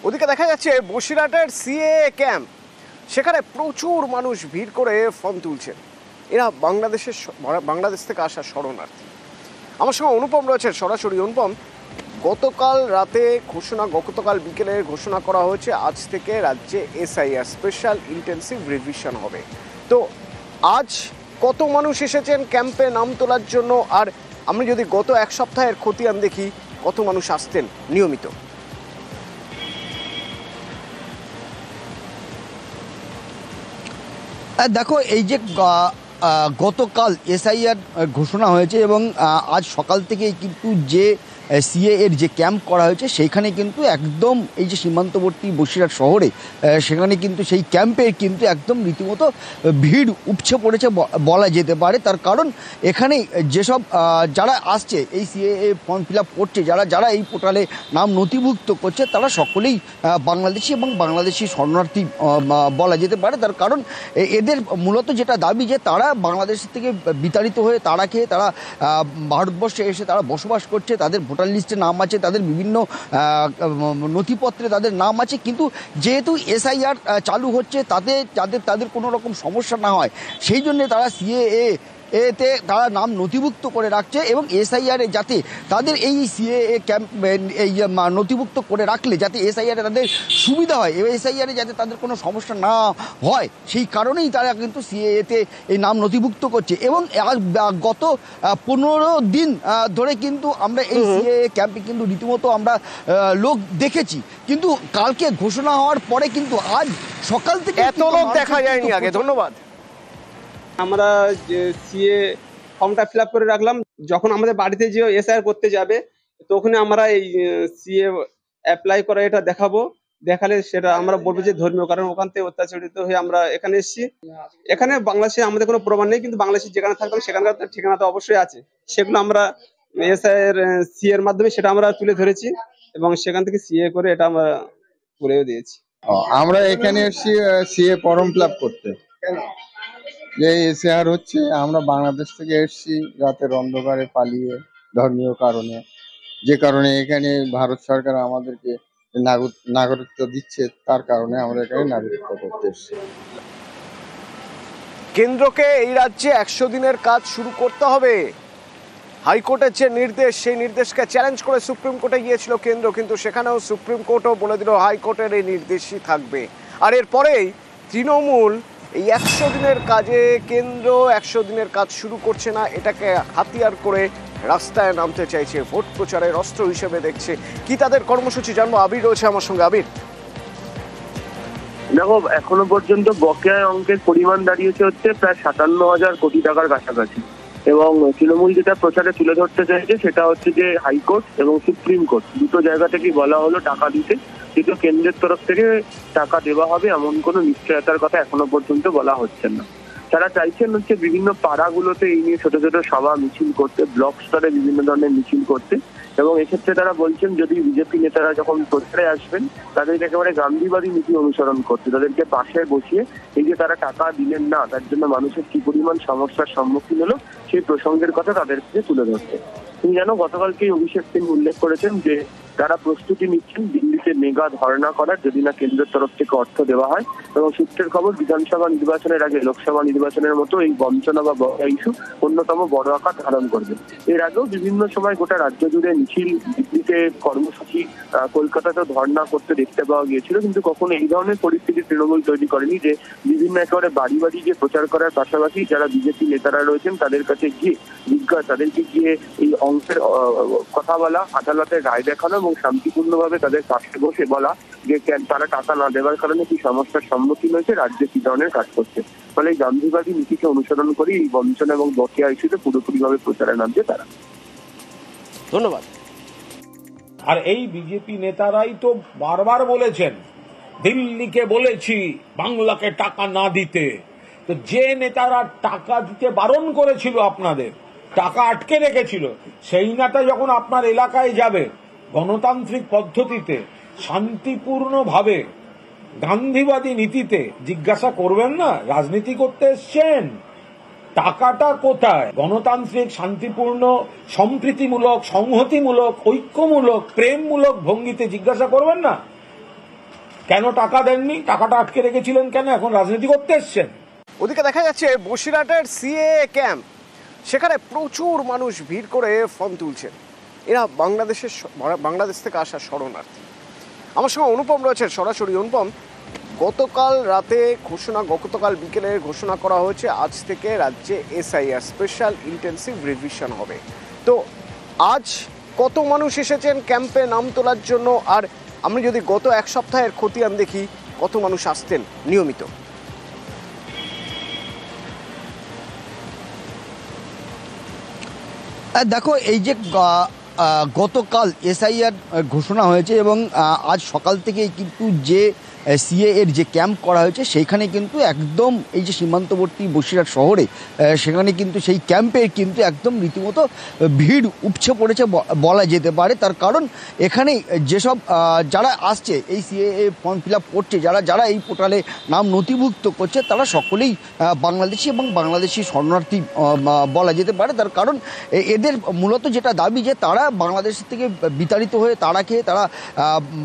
ওদিকে দেখা যাচ্ছে বসিরহাটের সিএএ ক্যাম্প, সেখানে প্রচুর মানুষ ভিড় করে ফর্ম তুলছেন। এরা বাংলাদেশ থেকে আসা শরণার্থী। আমার সঙ্গে অনুপম রয়েছে সরাসরি। অনুপম, গতকাল বিকেলে ঘোষণা করা হয়েছে আজ থেকে রাজ্যে এসআইআর স্পেশাল ইন্টেন্সিভ রিভিশন হবে। তো আজ কত মানুষ এসেছেন ক্যাম্পে নাম তোলার জন্য? আর আমি যদি গত এক সপ্তাহের খতিয়ান দেখি, কত মানুষ আসতেন নিয়মিত? দেখো, এই যে গতকাল এসআইআর ঘোষণা হয়েছে এবং আজ সকাল থেকে কিন্তু যে সিএ এর যে ক্যাম্প করা হয়েছে সেইখানে কিন্তু একদম এই যে সীমান্তবর্তী বসিরহাট শহরে সেখানে কিন্তু সেই ক্যাম্পে কিন্তু একদম রীতিমতো ভিড় উপচে পড়েছে বলা যেতে পারে। তার কারণ এখানে যেসব যারা আসছে এই সিএএ ফর্ম ফিল আপ করছে, যারা এই পোর্টালে নাম নথিভুক্ত করছে, তারা সকলেই বাংলাদেশি এবং বাংলাদেশি শরণার্থী বলা যেতে পারে। তার কারণ এদের মূলত যেটা দাবি যে তারা বাংলাদেশ থেকে বিতাড়িত হয়ে তারা খেয়ে তারা ভারতবর্ষে এসে তারা বসবাস করছে, তাদের ভোটার লিস্টে নাম আছে, তাদের বিভিন্ন নথিপত্রে তাদের নাম আছে, কিন্তু যেহেতু এসআইআর চালু হচ্ছে তাদের কোনো রকম সমস্যা না হয় সেই জন্য তারা সিএএ এতে তারা নাম নথিভুক্ত করে রাখছে এবং এসআইআরে যাতে তাদের এই সিএএ ক্যাম্প এই নথিভুক্ত করে রাখলে যাতে এসআইআরে তাদের সুবিধা হয় এবং এসআইআরে যাতে তাদের কোনো সমস্যা না হয় সেই কারণেই তারা কিন্তু সিএএতে এই নাম নথিভুক্ত করছে। এবং গত 15 দিন ধরে কিন্তু আমরা এই সিএএ ক্যাম্পে কিন্তু রীতিমতো আমরা লোক দেখেছি, কিন্তু কালকে ঘোষণা হওয়ার পরে কিন্তু আজ সকাল থেকে এত লোক দেখা যায়নি আগে। ধন্যবাদ। আমরা সিএ ফর্মটা ফিল আপ করে রাখলাম, যখন আমাদের বাড়িতে যে এসআইআর করতে যাবে তখন আমরা এই সিএ অ্যাপ্লাই করা এটা দেখাবো, দেখালে সেটা আমরা বলবো যে ধর্মীয় কারণ ওখান থেকে অত্যাচারিত হয়ে আমরা এখানে এসেছি। এখানে বাংলাদেশে আমাদের কোনো প্রমাণ নেই, কিন্তু বাংলাদেশে যেখানে থাকতাম সেখানকার ঠিকানা তো অবশ্যই আছে। সেগুলো আমরা এসআইআর সিএ এর মাধ্যমে সেটা আমরা তুলে ধরেছি এবং সেখান থেকে সিএ করে এটা আমরা করেও দিয়েছি। আমরা এখানে এসেছি সিএ ফর্ম ফিল আপ করতে। যে এসআইআর হচ্ছে, আমরা বাংলাদেশ থেকে এসেছি রাতের অন্ধকারে পালিয়ে ধর্মীয় কারণে, যে কারণে এখানে ভারত সরকার আমাদেরকে নাগরিকত্ব দিচ্ছে, তার কারণে আমরা এখানে নাগরিকত্ব করতে এসেছি। কেন্দ্রকে এই রাজ্যে 100 দিনের কাজ শুরু করতে হবে। হাইকোর্টের যে নির্দেশ, সেই নির্দেশকে চ্যালেঞ্জ করে সুপ্রিম কোর্টে গিয়েছিল কেন্দ্র, কিন্তু সেখানেও সুপ্রিম কোর্টও বলে দিল হাইকোর্টের এই নির্দেশই থাকবে। আর এরপরেই তৃণমূল এই 100 দিনের কাজে, কেন্দ্র 100 দিনের কাজ শুরু করছে না, এটাকে হাতিয়ার করে রাস্তায় নামতে চাইছে, ভোট প্রচারের অস্ত্র হিসেবে দেখছে। কি তাদের কর্মসূচি জানবো। আবির রয়েছে আমার সঙ্গে। আবির, দেখো, এখনো পর্যন্ত বকেয়া অঙ্কের পরিমাণ দাঁড়িয়েছে হচ্ছে প্রায় 57,000 কোটি টাকার কাছাকাছি। এবং তৃণমূল যেটা প্রচারে তুলে ধরতে চাইছে সেটা হচ্ছে যে হাইকোর্ট এবং সুপ্রিম কোর্ট দুটো জায়গা থেকেই বলা হলো টাকা দিতে, কিন্তু কেন্দ্রের তরফ থেকে টাকা দেওয়া হবে এমন কোনো নিশ্চয়তার কথা এখনো পর্যন্ত বলা হচ্ছে না। তারা চাইছেন হচ্ছে বিভিন্ন পাড়াগুলোতে এই নিয়ে ছোট ছোট সভা মিছিল করতে, ব্লক স্তরে বিভিন্ন ধরনের মিছিল করতে। এবং এক্ষেত্রে তারা বলছেন যদি বিজেপি নেতারা যখন প্রচারে আসবেন তাদেরকে একেবারে গান্ধীবাদী নীতি অনুসরণ করতে, তাদেরকে পাশে বসিয়ে এই যে তারা টাকা দিলেন না তার জন্য মানুষের কি পরিমাণ সমস্যার সম্মুখীন হলো সেই প্রসঙ্গের কথা তাদের কাছে তুলে ধরতে। তুমি জানো, গতকালকে অভিষেক সিং উল্লেখ করেছেন যে তারা প্রস্তুতি নিচ্ছেন দিল্লিতে মেগা ধর্ণা করার যদি না কেন্দ্রের তরফ থেকে অর্থ দেওয়া হয়। এবং সূত্রের খবর, বিধানসভা নির্বাচনের আগে লোকসভা নির্বাচনের মতো এই বঞ্চনা বা বকেয়া ইস্যু অন্যতম বড় আকার ধারণ করবে। এর আগেও বিভিন্ন সময় গোটা রাজ্য জুড়ে মিছিল, দিল্লিতে কর্মসূচি, কলকাতাতেও ধর্ণা করতে দেখতে পাওয়া গিয়েছিল, কিন্তু কখনো এই ধরনের পরিস্থিতি তৃণমূল তৈরি করেনি যে বিভিন্ন একেবারে বাড়ি বাড়ি গিয়ে প্রচার করার পাশাপাশি যারা বিজেপি নেতারা রয়েছেন তাদের কাছে গিয়ে তাদেরকে গিয়ে এই অংশের কথা বলা, আদালতের রায় দেখানো এবং শান্তিপূর্ণভাবে তাদের পাশে বসে বলা যে তারা টাকা না দেওয়ার কারণে কি সমস্যার সম্মুখীন হয়েছে, রাজ্যে কি ধরনের কাজ করছে। ফলে এই গান্ধীবাদী নীতিকে অনুসরণ করে এই বঞ্চনা এবং বকেয়া ইস্যুতে পুরোপুরিভাবে প্রচারে নামছে তারা। ধন্যবাদ। আর এই বিজেপি নেতারাই তো বারবার বলেছেন দিল্লিকে বলেছি বাংলাকে টাকা না দিতে। তো যে নেতারা টাকা দিতে বারণ করেছিল, আপনাদের টাকা আটকে রেখেছিল, সেই নেতা যখন আপনার এলাকায় যাবে গণতান্ত্রিক পদ্ধতিতে শান্তিপূর্ণভাবে গান্ধীবাদী নীতিতে, জিজ্ঞাসা করবেন না রাজনীতি করতে এসছেন, টাকাটা কোথায়? গণতান্ত্রিক, শান্তিপূর্ণ, সম্প্রীতিমূলক, সংহতিমূলক, ঐক্যমূলক, প্রেমমূলক ভঙ্গিতে জিজ্ঞাসা করবেন না? কেন টাকা দেননি, টাকাটা আটকে রেখেছিলেন কেন, এখন রাজনীতি করতে এসছেন? ওদিকে দেখা যাচ্ছে বসিরহাটের সিএ ক্যাম্প, সেখানে প্রচুর মানুষ ভিড় করে ফর্ম তুলছেন। এরা বাংলাদেশ থেকে আসা শরণার্থী। আমার সঙ্গে অনুপম রয়েছে সরাসরি। অনুপম, গতকাল বিকেলে ঘোষণা করা হয়েছে আজ থেকে রাজ্যে এসআইআর স্পেশাল ইন্টেন্সিভ রিভিশন হবে। তো আজ কত মানুষ এসেছেন ক্যাম্পে নাম তোলার জন্য, আর আমরা যদি গত এক সপ্তাহের খতিয়ান দেখি কত মানুষ আসতেন নিয়মিত? দেখো, এই যে গতকাল এসআইআর ঘোষণা হয়েছে এবং আজ সকাল থেকেই কিন্তু যে সিএ এর যে ক্যাম্প করা হয়েছে সেইখানে কিন্তু একদম এই যে সীমান্তবর্তী বসিরহাট শহরে সেখানে কিন্তু সেই ক্যাম্পে কিন্তু একদম রীতিমতো ভিড় উপচে পড়েছে বলা যেতে পারে। তার কারণ এখানে যেসব যারা আসছে এই সিএ ফর্ম ফিল আপ করছে, যারা এই পোর্টালে নাম নথিভুক্ত করছে, তারা সকলেই বাংলাদেশি এবং বাংলাদেশি শরণার্থী বলা যেতে পারে। তার কারণ এদের মূলত যেটা দাবি যে তারা বাংলাদেশ থেকে বিতাড়িত হয়ে তারা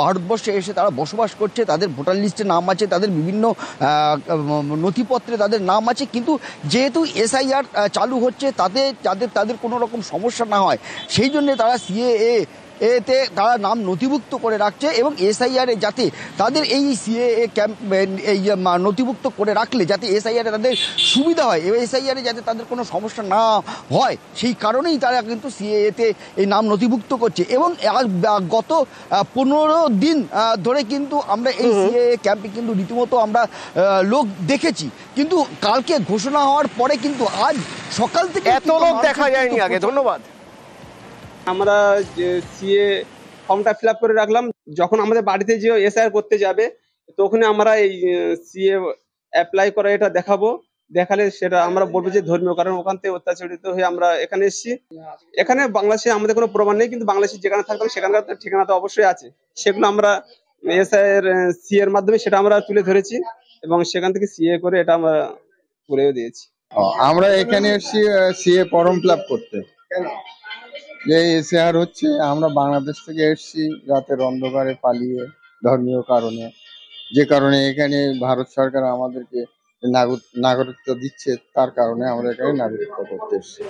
ভারতবর্ষে এসে তারা বসবাস করছে, তাদের ভোটার লিস্টে নাম আছে, তাদের বিভিন্ন নথিপত্রে তাদের নাম আছে, কিন্তু যেহেতু এসআইআর চালু হচ্ছে তাদের কোনো রকম সমস্যা না হয় সেই জন্য তারা সিএএ এতে তারা নাম নথিভুক্ত করে রাখছে এবং এসআইআরে যাতে তাদের এই সিএএ ক্যাম্প এই নথিভুক্ত করে রাখলে যাতে এসআইআরে তাদের সুবিধা হয়, এসআইআরে যাতে তাদের কোনো সমস্যা না হয় সেই কারণেই তারা কিন্তু সিএএতে এই নাম নথিভুক্ত করছে। এবং গত 15 দিন ধরে কিন্তু আমরা এই সিএএ ক্যাম্পে কিন্তু রীতিমতো আমরা লোক দেখেছি, কিন্তু কালকে ঘোষণা হওয়ার পরে কিন্তু আজ সকাল থেকে এত লোক দেখা যায়নি আগে। ধন্যবাদ। আমরা সিএ ফর্মটা ফিল আপ করে রাখলাম, যখন আমাদের বাড়িতে যে এসআইআর করতে যাবে তখন আমরা এই সিএ অ্যাপ্লাই করা এটা দেখাবো, দেখালে সেটা আমরা বলবো যে ধর্মীয় কারণ ওখান থেকে অত্যাচারিত হয়ে আমরা এখানে এসেছি। এখানে বাংলাদেশে আমাদের কোনো প্রমাণ নেই, কিন্তু বাংলাদেশে যেখানে থাকতাম সেখানকার ঠিকানা তো অবশ্যই আছে, সেগুলো আমরা এসআইআর সি এর মাধ্যমে সেটা আমরা তুলে ধরেছি এবং সেখান থেকে সিএ করে এটা আমরা করেও দিয়েছি। আমরা এখানে এসেছি সিএ ফর্ম ফিল আপ করতে। যে এসআইআর হচ্ছে, আমরা বাংলাদেশ থেকে এসেছি রাতের অন্ধকারে পালিয়ে ধর্মীয় কারণে, যে কারণে এখানে ভারত সরকার আমাদেরকে নাগরিকত্ব দিচ্ছে, তার কারণে আমরা এখানে নাগরিকত্ব করতে এসেছি।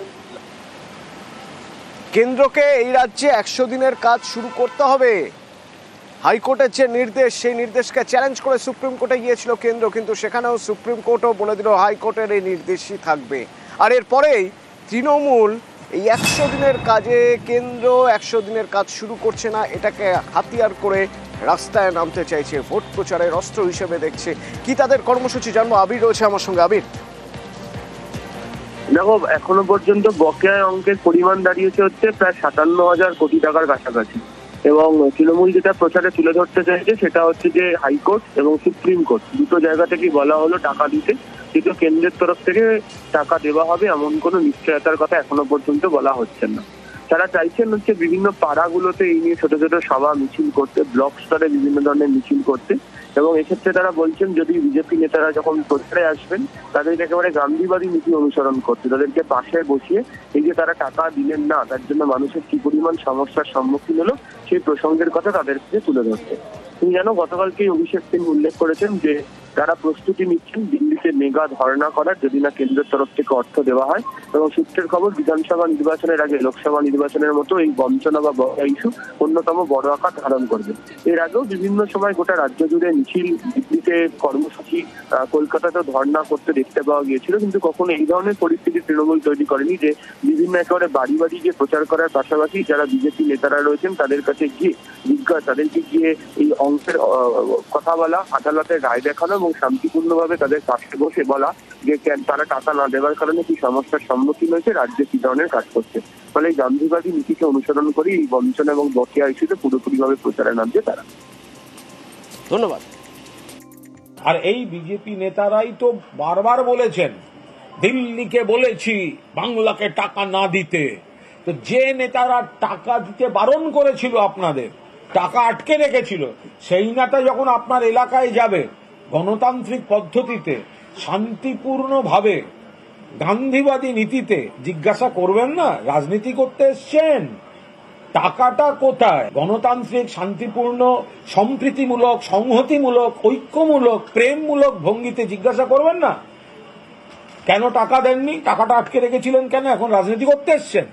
কেন্দ্রকে এই রাজ্যে 100 দিনের কাজ শুরু করতে হবে। হাইকোর্টের যে নির্দেশ, সেই নির্দেশকে চ্যালেঞ্জ করে সুপ্রিম কোর্টে গিয়েছিল কেন্দ্র, কিন্তু সেখানেও সুপ্রিম কোর্টও বলে দিল হাইকোর্টের এই নির্দেশই থাকবে। আর এরপরেই তৃণমূল এই 100 দিনের কাজে কেন্দ্র 100 দিনের কাজ শুরু করছে না, এটাকে হাতিয়ার করে রাস্তায় নামতে চাইছে, ভোট প্রচারের অস্ত্র হিসেবে দেখছে। কি তাদের কর্মসূচি জানবো। আবির রয়েছে আমার সঙ্গে। আবির, দেখো, এখনো পর্যন্ত বকেয়া অঙ্কের পরিমাণ দাঁড়িয়েছে হচ্ছে প্রায় 57,000 কোটি টাকার কাছাকাছি। এবং তৃণমূল যেটা প্রচারে তুলে ধরতে চাইছে সেটা হচ্ছে যে হাইকোর্ট এবং সুপ্রিম কোর্ট দুটো জায়গা থেকেই বলা হলো টাকা দিতে, কিন্তু কেন্দ্রের তরফ থেকে টাকা দেওয়া হবে এমন কোনো নিশ্চয়তার কথা এখনো পর্যন্ত বলা হচ্ছে না। তারা চাইছেন হচ্ছে বিভিন্ন পাড়াগুলোতে এই নিয়ে ছোট ছোট সভা মিছিল করতে, ব্লক স্তরে বিভিন্ন ধরনের মিছিল করতে, এবং এক্ষেত্রে তারা বলছেন যদি বিজেপি নেতারা যখন প্রচারে আসবেন তাদেরকে একেবারে গান্ধীবাদী নীতি অনুসরণ করতে, তাদেরকে পাশে বসিয়ে এই যে তারা টাকা দিলেন না তার জন্য মানুষের কি পরিমাণ সমস্যার সম্মুখীন হলো সেই প্রসঙ্গের কথা তাদেরকে তুলে ধরছে। তুমি জানো, গতকালকে অভিষেক সিং উল্লেখ করেছেন যে তারা প্রস্তুতি নিচ্ছেন দিল্লিতে মেগা ধর্ণা করার যদি না কেন্দ্রের তরফ থেকে অর্থ দেওয়া হয়। এবং সূত্রের খবর, বিধানসভা নির্বাচনের আগে লোকসভা নির্বাচনের মতো এই বঞ্চনা বা বকেয়া ইস্যু অন্যতম বড় আকার ধারণ করবে। এর আগেও বিভিন্ন সময় গোটা রাজ্য জুড়ে মিছিল, দিল্লিতে কর্মসূচি, কলকাতাতেও ধর্ণা করতে দেখতে পাওয়া গিয়েছিল, কিন্তু কখনো এই ধরনের পরিস্থিতি তৃণমূল তৈরি করেনি যে বিভিন্ন একেবারে বাড়ি বাড়ি গিয়ে প্রচার করার পাশাপাশি যারা বিজেপি নেতারা রয়েছেন তাদের কাছে গিয়ে তাদেরকে গিয়ে এই অংশের কথা বলা, আদালতের রায় দেখানো এবং শান্তিপূর্ণভাবে তাদের পাশে বসে বলা যে তারা টাকা না দেওয়ার কারণে কি সমস্যার সম্মুখীন হয়েছে, রাজ্যে কি ধরনের কাজ করছে। ফলে এই গান্ধীবাদী নীতিকে অনুসরণ করে এই বঞ্চনা এবং বকেয়া ইস্যুতে পুরোপুরিভাবে প্রচারে নামছে তারা। ধন্যবাদ। আর এই বিজেপি নেতারাই তো বারবার বলেছেন, দিল্লিকে বলেছি বাংলাকে টাকা না দিতে। তো যে নেতারা টাকা দিতে বারণ করেছিল, আপনাদের টাকা আটকে রেখেছিল, সেই নেতা যখন আপনার এলাকায় যাবে গণতান্ত্রিক পদ্ধতিতে শান্তিপূর্ণভাবে গান্ধীবাদী নীতিতে, জিজ্ঞাসা করবেন না রাজনীতি করতে এসছেন টাকাটা কোথায়? গণতান্ত্রিক, শান্তিপূর্ণ, সম্প্রীতিমূলক, সংহতিমূলক, ঐক্যমূলক, প্রেমমূলক ভঙ্গিতে জিজ্ঞাসা করবেন না কেন টাকা দেননি, টাকাটা আটকে রেখেছিলেন কেন, এখন রাজনীতি করতে এসছেন।